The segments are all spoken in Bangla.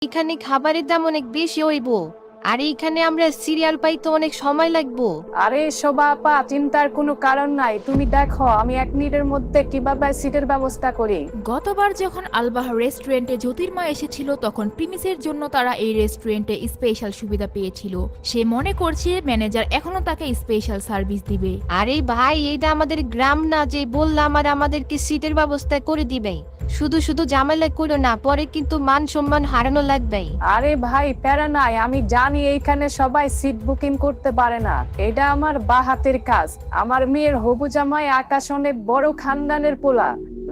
এখানে খাবারের দাম অনেক বেশি হইব। আর এইখানে আমরা সিরিয়াল পাইতে অনেক সময় লাগবো। আরে শোভা আপা, চিন্তার কোনো কারণ নাই। তুমি দেখো আমি 1 মিনিটের মধ্যে কিভাবে সিটের ব্যবস্থা করি। গতবার যখন আলবাহার রেস্টুরেন্টে জ্যোতির্মা এসেছিল তখন প্রিমিসের জন্য তারা এই রেস্টুরেন্টে স্পেশাল সুবিধা পেয়েছিল। সে মনে করছে ম্যানেজার এখনো তাকে স্পেশাল সার্ভিস দিবে। আরে ভাই, এইটা আমাদের গ্রাম না যে বললাম আর আমাদেরকে সিটের ব্যবস্থা করে দিবে। শুধু শুধু ঝামেলা করো না, পরে কিন্তু মান সম্মান হারানো লাগবে। আরে ভাই প্যারা নাই, আমি জানি এইখানে সবাই সিট বুকিং করতে পারে না। এটা আমার বাহাতের কাজ। আমার মেয়ের হবু জামাই আকাশ অনেক বড় খানদানের পোলা।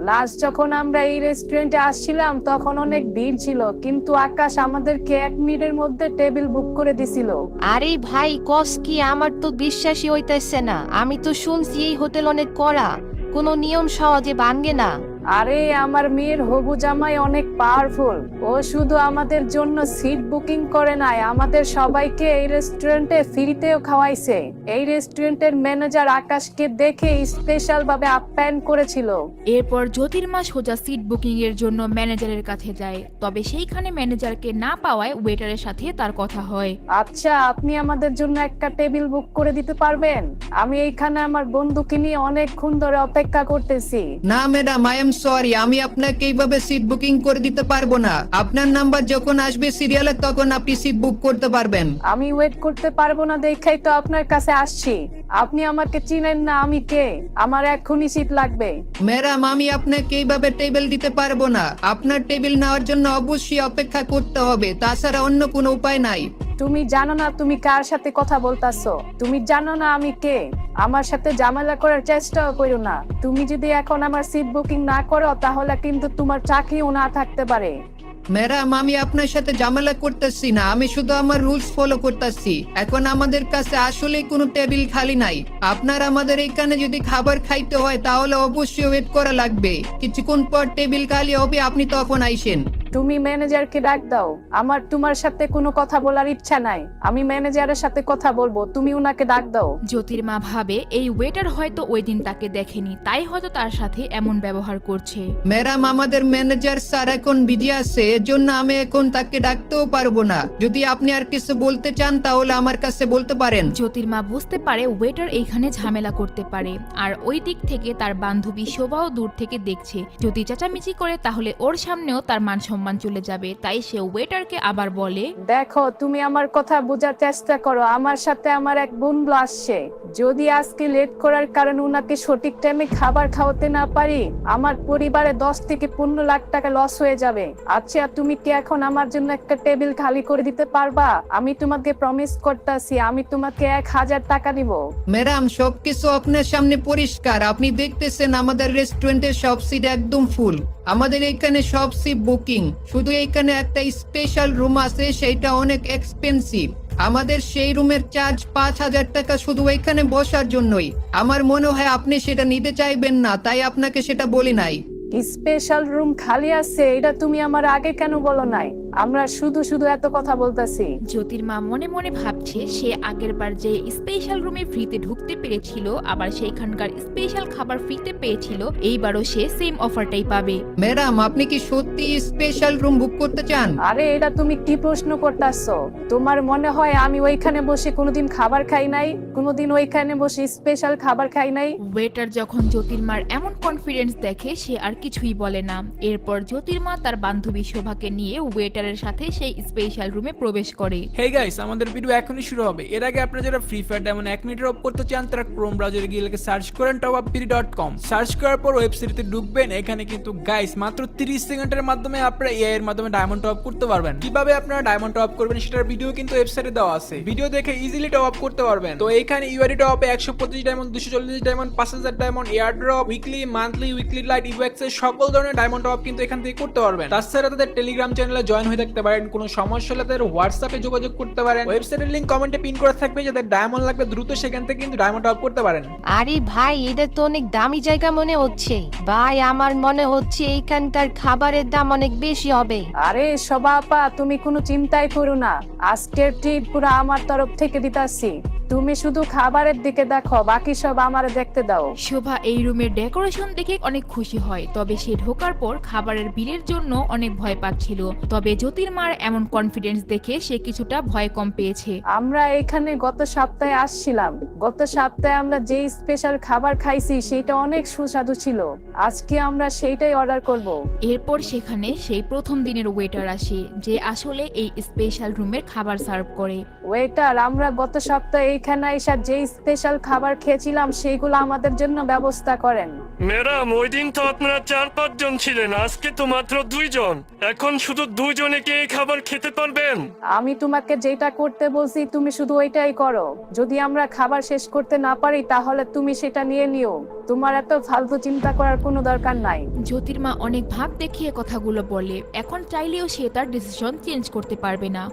লাস্ট যখন আমরা এই রেস্টুরেন্টে আসছিলাম তখন অনেক ভিড় ছিল, কিন্তু আকাশ আমাদেরকে 1 মিনিটের মধ্যে টেবিল বুক করে দিছিল। আরে ভাই কস কি, আমার তো বিশ্বাসই হইতেছে না। আমি তো শুনছি এই হোটেল অনেক কড়া, কোনো নিয়ম সহজে ভাঙ্গে না। আরে আমার মেয়ের হবু জামাই অনেক পাওয়ারফুল। ও শুধু আমাদের জন্য সিট বুকিং করে নাই, আমাদের সবাইকে এই রেস্টুরেন্টে ফ্রিতেও খাওয়াইছে। এই রেস্টুরেন্টের ম্যানেজার আকাশকে দেখে স্পেশাল ভাবে আপ্যায়ন করেছিল। এরপর জ্যোতির্মা সোজা সিট বুকিং এর জন্য ম্যানেজারের কাছে যায়, তবে সেইখানে ম্যানেজারকে না পাওয়ায় ওয়েটারের সাথে তার কথা হয়। আচ্ছা, আপনি আমাদের জন্য একটা টেবিল বুক করে দিতে পারবেন? আমি এইখানে আমার বন্ধুকে নিয়ে অনেকক্ষণ ধরে অপেক্ষা করতেছি। না ম্যাডাম, আই এম সরি, আমি আপনাকে এইভাবে সিট বুকিং করে দিতে পারবো না। আপনার নাম্বার যখন আসবে সিরিয়ালে তখন আপনি সিট বুক করতে পারবেন। আমি ওয়েট করতে পারবো না দেখাই তো আপনার কাছে আসছি। আপনি আমাকে চিনেন না, আমি কে? আমার এক্ষুনি সিট লাগবে। ম্যাডাম, আমি আপনাকে এইভাবে টেবিল দিতে পারবো না। আপনার টেবিল নেওয়ার জন্য অবশ্যই অপেক্ষা করতে হবে, তাছাড়া অন্য কোনো উপায় নাই। তুমি জানো না তুমি কার সাথে কথা বলতাছো? তুমি জানো না আমি কে? আমার সাথে ঝামেলা করার চেষ্টাও করো না। তুমি যদি এখন আমার সিট বুকিং না করো তাহলে কিন্তু তোমার চাকরিও না থাকতে পারে। ম্যাডাম, আমি আপনার সাথে ঝামেলা করতেছি না, আমি শুধু আমার রুলস ফলো করতেছি। এখন আমাদের কাছে আসলে কোনো টেবিল খালি নাই। আপনার আমাদের এখানে যদি খাবার খাইতে হয় তাহলে অবশ্যই ওয়েট করা লাগবে। কিছুক্ষণ পর টেবিল খালি হবে, আপনি তখন আইসেন। তুমি ম্যানেজারকে ডাক দাও। আমার তোমার সাথে কোনো কথা বলার ইচ্ছা নাই। আমি ম্যানেজারের সাথে কথা বলবো, তুমি উনাকে ডাক দাও। জ্যোতির্মা ভাবে এই ওয়েটার হয়তো ওই দিন তাকে দেখেনি, তাই হয়তো তার সাথে এমন ব্যবহার করছে। ম্যাডাম, আমাদের ম্যানেজার স্যার এখন বিজি আছে, এজন্য আমি এখন তাকে ডাকতেও পারবো না। যদি আপনি আর কিছু বলতে চান তাহলে আমার কাছে বলতে পারেন। জ্যোতির্মা বুঝতে পারে ওয়েটার এইখানে ঝামেলা করতে পারে, আর ওই দিক থেকে তার বান্ধবী শোভাও দূর থেকে দেখছে। যদি চেঁচামেচি করে তাহলে ওর সামনেও তার মান সম্মান চলে যাবে, তাই সে ওয়েটারকে আবার বলে, দেখো তুমি আমার কথা বোঝার চেষ্টা করো। আমার সাথে আমার এক বন্ধু আসছে। যদি আজকে লেট করার কারণে উনাকে সঠিক টাইমে খাবার খাওয়াতে না পারি, আমার পরিবারে 10 থেকে 15 লাখ টাকা লস হয়ে যাবে। আচ্ছা, তুমি কি এখন আমার জন্য একটা টেবিল খালি করে দিতে পারবা? আমি তোমাকে প্রমিস করতেছি, আমি তোমাকে 1000 টাকা দিব। ম্যাডাম, সবকিছু আপনার সামনে পরিষ্কার। আপনি দেখতেছেন আমাদের রেস্টুরেন্টের সব সিট একদম ফুল। আমাদের এখানে সব সিট বুকিং। শুধু এখানে একটা স্পেশাল রুম আছে, সেটা অনেক এক্সপেন্সিভ। আমাদের সেই রুমের চার্জ 5000 টাকা শুধু এখানে বসার জন্যই। আমার মনে হয় আপনি সেটা নিতে চাইবেন না, তাই আপনাকে সেটা বলি নাই। স্পেশাল রুম খালি আছে, এটা তুমি আমার আগে কেন বলো নাই? আমরা শুধু শুধু এত কথা বলতেছি। জ্যোতির্মা মনে মনে ভাবছে সে আগের বার যে স্পেশাল রুমে ফ্রিতে ঢুকতে পেরেছিল, আবার সেইখানকার স্পেশাল খাবার ফ্রিতে পেয়েছিল, এইবারও সে সেম অফারটাই পাবে। ম্যাডাম, আপনি কি সত্যি স্পেশাল রুম বুক করতে চান? আরে এটা তুমি কি প্রশ্ন করতেছো? তোমার মনে হয় আমি ওইখানে বসে কোনোদিন খাবার খাই নাই? কোনোদিন ওইখানে বসে স্পেশাল খাবার খাই নাই? ওয়েটার যখন জ্যোতির্মার এমন কনফিডেন্স দেখে সে আর কিছুই বলে না। এরপর জ্যোতির্মা তার বান্ধবী শোভাকে নিয়ে ওয়েটারের সাথে সেই স্পেশাল রুমে প্রবেশ করে। হেই গাইস, আমাদের ভিডিও এখনই শুরু হবে। এর আগে আপনারা যারা ফ্রি ফায়ার ডায়মন্ড 1 মিনিটে অফ করতে চান তারা ক্রোম ব্রাউজারে গিয়ে লিখে সার্চ করেন topupfree.com। সার্চ করার পর ওয়েবসাইটে ঢুকবেন। এখানে কিন্তু গাইস মাত্র 30 সেকেন্ডের মাধ্যমে আপনারা এআই এর মাধ্যমে ডায়মন্ড টপ করতে পারবেন। কিভাবে আপনারা ডায়মন্ড টপ করবেন সেটার ভিডিও কিন্তু ওয়েবসাইটে দেওয়া আছে। ভিডিও দেখে ইজিলি টপ আপ করতে পারবেন। তো এইখানে ইউআরডি টপে 125 diamond, 240 diamond, 5000 diamond, air drop, weekly, monthly, weekly lite, ইভেক্স এর সকল ধরনের ডায়মন্ড টপ কিন্তু এখান থেকে করতে পারবেন। তাছাড়া তাদের টেলিগ্রাম চ্যানেলে জয়েন হয়ে থাকতে পারেন। কোনো সমস্যা হলে তাদের হোয়াটসঅ্যাপে যোগাযোগ করতে পারেন। ওয়েবসাইটের লিংক কমেন্টে পিন করা থাকবে, যাদের ডায়মন্ড লাগবে দ্রুত সেখান থেকে কিন্তু ডায়মন্ড টপ করতে পারেন। আরে ভাই, এটা তো অনেক দামি জায়গা মনে হচ্ছে। ভাই, আমার মনে হচ্ছে এইখানকার খাবারের দাম অনেক বেশি হবে। আরে শোভা আপা, তুমি কোনো চিন্তাই করো না। আজকের ট্রিট পুরো আমার তরফ থেকে দিতাছি। তুমি শুধু খাবারের দিকে দেখো, বাকি সব আমারে দেখতে দাও। শোভা এই রুমের ডেকোরেশন দেখে অনেক খুশি হয়, তবে সে ঢোকার পর খাবারের বিলের জন্য অনেক ভয় পাচ্ছিল। তবে জ্যোতির্মার এমন কনফিডেন্স দেখে সে কিছুটা ভয় কম পেয়েছে। আমরা এখানে গত সপ্তাহে আসছিলাম। গত সপ্তাহে আমরা যে স্পেশাল খাবার খাইছি সেটা অনেক সুস্বাদু ছিল। আজকে আমরা সেইটাই অর্ডার করব। এরপর সেখানে সেই প্রথম দিনের ওয়েটার আসে, যে আসলে এই স্পেশাল রুমের খাবার সার্ভ করে। ওয়েটার, আমরা গত সপ্তাহে এইখানে এসে যে স্পেশাল খাবার খেয়েছিলাম সেইগুলো আমাদের জন্য ব্যবস্থা করেন। ম্যাডাম, ওই দিন তো আপনারা 4-5 জন ছিলেন, আজকে তো মাত্র 2 জন। এখন শুধু 2 জনে কি এই খাবার খেতে পারবেন? আমি তোমাকে যেটা করতে বলছি তুমি শুধু ওইটাই করো। যদি আমরা খাবার শেষ করতে না পারি তাহলে তুমি সেটা নিয়ে নিও। তোমার এত ফালতু চিন্তা করার কোনো দরকার নাই। জ্যোতির্মা অনেক ভাব দেখিয়ে কথাগুলো বলে। এখন চাইলেও সে তার ডিসিশন চেঞ্জ করতে পারবে না।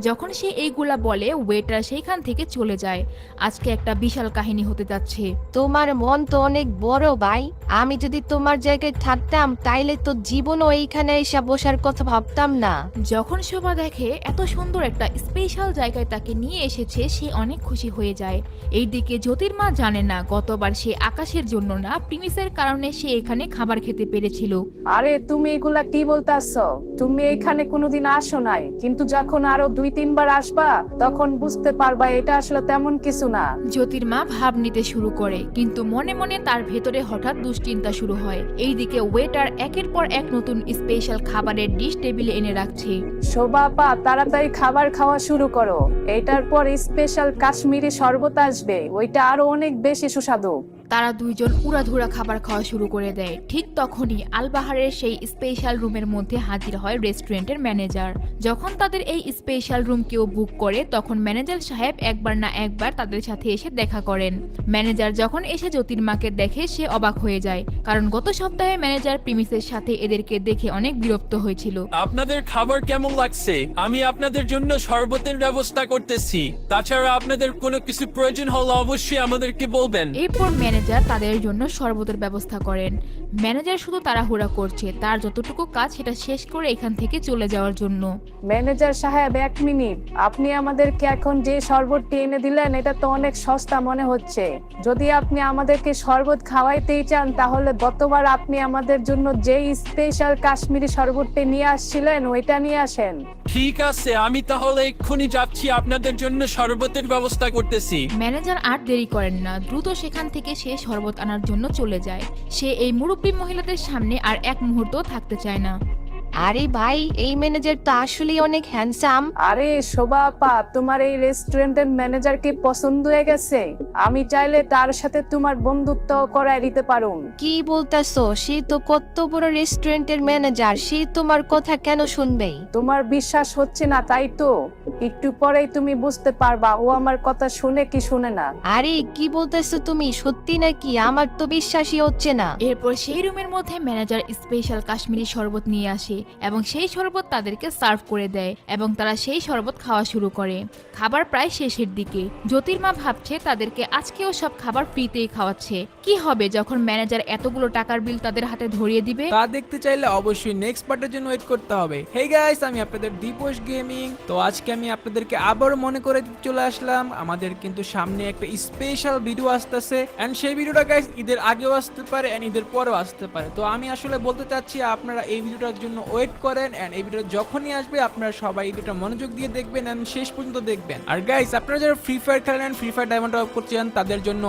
যখন সে এইগুলা বলে, ওয়েটার সেইখান থেকে চলে যায়। আজকে একটা বিশাল কাহিনী হতে যাচ্ছে। তোমার মন তো অনেক বড় ভাই। আমি যদি তোমার জায়গায় থাকতাম তাইলে তো জীবনও এইখানে এসে বসার কথা ভাবতাম না। যখন শোভা দেখে এত সুন্দর একটা স্পেশাল জায়গায় তাকে নিয়ে এসেছে, সে অনেক খুশি হয়ে যায়। এইদিকে জ্যোতির্মা জানে না গতবার সে আকাশের জন্য না, প্রিমিসের কারণে সে এখানে খাবার খেতে পেরেছিল। আরে তুমি এগুলা কি বলতাছো? তুমি এখানে কোনোদিন আসো নাই, কিন্তু যখন আরো 2-3 বার আসবা তখন বুঝতে পারবা এটা আসলে তেমন কিছু না। জ্যোতির্মা ভাব নিতে শুরু করে, কিন্তু মনে মনে তার ভেতরে হঠাৎ দুশ্চিন্তা শুরু হয়। এইদিকে ওয়েটার একের পর এক নতুন স্পেশাল খাবারের ডিশ টেবিলে এনে রাখছে। শোভাপা, তাড়াতাড়ি খাবার খাওয়া শুরু করো। এটার পর স্পেশাল কাশ্মীরি শরবত আসবে, ওইটা আরো অনেক বেশি সুস্বাদু। তারা দুইজন উড়াধুরা খাবার খাওয়া শুরু করে দেয়। ঠিক তখনই আলবাহারের সেই স্পেশাল রুমের মধ্যে হাজির হয় রেস্টুরেন্টের ম্যানেজার। যখন তাদের এই স্পেশাল রুম কেউ বুক করে, তখন ম্যানেজার সাহেব একবার না একবার তাদের সাথে এসে দেখা করেন। ম্যানেজার যখন এসে জ্যোতির্মাকে দেখে, সে অবাক হয়ে যায়, কারণ গত সপ্তাহে ম্যানেজার প্রিমিসের সাথে এদেরকে দেখে অনেক বিরক্ত হয়েছিল। আপনাদের খাবার কেমন লাগছে? আমি আপনাদের জন্য শরবতের ব্যবস্থা করতেছি। তাছাড়া আপনাদের কোনো কিছু প্রয়োজন হলে অবশ্যই আমাদেরকে বলবেন। এরপর ম্যানেজার তাদের জন্য শরবতের ব্যবস্থা করেন। ম্যানেজার শুধু তাড়াহুড়া করছে, তার যতটুকু কাজ সেটা শেষ করে এখান থেকে চলে যাওয়ার জন্য। ম্যানেজার সাহেব, 1 মিনিট। আপনি আমাদেরকে এখন যে শরবতটি এনে দিলেন এটা তো অনেক সস্তা মনে হচ্ছে। যদি আপনি আমাদেরকে শরবত খাওয়াইতেই চান তাহলে গতবার আপনি আমাদের জন্য যে স্পেশাল কাশ্মীরি শরবতটি নিয়ে আসছিলেন ওইটা নিয়ে আসেন। ঠিক আছে, আমি তাহলে এক্ষুনি যাচ্ছি, আপনাদের জন্য শরবতের ব্যবস্থা করতেছি। ম্যানেজার আর দেরি করেন না, দ্রুত সেখান থেকে সে শরবত আনার জন্য চলে যায়। সে এই মুরব্বী মহিলাদের সামনে আর এক মুহূর্ত থাকতে চায় না। আরে ভাই, এই ম্যানেজার তো আসলেই অনেক হ্যান্ডসাম। আরে শোভাপা, তোমার এই রেস্টুরেন্টের ম্যানেজার কি পছন্দ হয়ে গেছে? আমি চাইলে তার সাথে তোমার বন্ধুত্ব করায় দিতে পারুম। কি বলতেছো? সে তো কত বড় রেস্টুরেন্টের ম্যানেজার, সে তোমার কথা কেন শুনবে? তোমার বিশ্বাস হচ্ছে না তাই তো? একটু পরেই তুমি বুঝতে পারবা ও আমার কথা শুনে কি শুনে না। আরে কি বলতেছো তুমি? সত্যি নাকি? আমার তো বিশ্বাসই হচ্ছে না। এরপর সেই রুমের মধ্যে ম্যানেজার স্পেশাল কাশ্মীরি শরবত নিয়ে আসে এবং সেই শরবত তাদেরকে সার্ভ করে দেয় এবং তারা সেই শরবত খাওয়া শুরু করে। খাবার প্রায় শেষের দিকে। জ্যোতির্মা ভাবছে তাদেরকে আজকেও সব খাবার ফ্রিতেই খাওয়াচ্ছে। কি হবে যখন ম্যানেজার এতগুলো টাকার বিল তাদের হাতে ধরিয়ে দিবে? তা দেখতে চাইলে অবশ্যই নেক্সট পার্টের জন্য ওয়েট করতে হবে। হেই গাইস, আমি আপনাদের দীপোষ গেমিং। তো আজকে আমি আপনাদেরকে আবার মনে করে দিতে চলে আসলাম, আমাদের কিন্তু সামনে একটা স্পেশাল ভিডিও আসতেছে। এন্ড সেই ভিডিওটা গাইস ঈদের আগেও আসতে পারে এন্ড ঈদের পরেও আসতে পারে। তো আমি আসলে বলতে চাচ্ছি আপনারা এই ভিডিওটার জন্য ওয়েট করেন এন্ড এই ভিডিও যখনই আসবে আপনারা সবাই এই ভিডিওটা মনোযোগ দিয়ে দেখবেন এন্ড শেষ পর্যন্ত দেখবেন। আর গাইস, আপনারা যারা ফ্রি ফায়ার খেলেন, ফ্রি ফায়ার ডায়মন্ড টপ করছেন, তাদের জন্য